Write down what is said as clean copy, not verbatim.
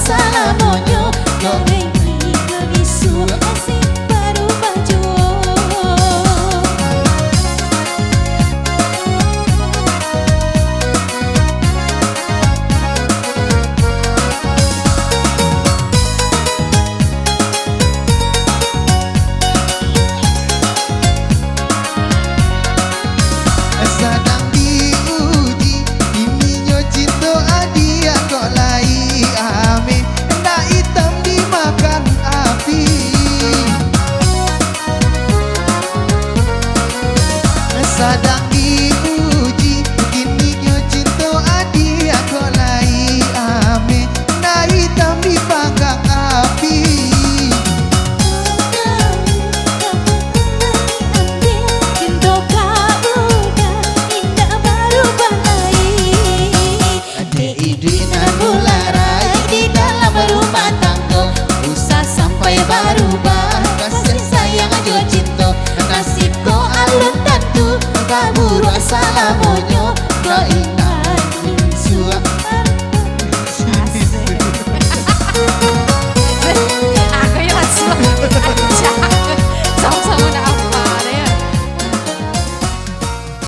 salamonyo Goreng ke isu kasih baru baju Sedang diuji Iminyo cinta adia kok lai ame Ndak hitam dimakan api Sedang diuji Iminyo cinta adia kok lai ame Ndak hitam dipanggang api Berubah kasih sayang jo cinta nasib ko alun tentu kabur salamonyo ko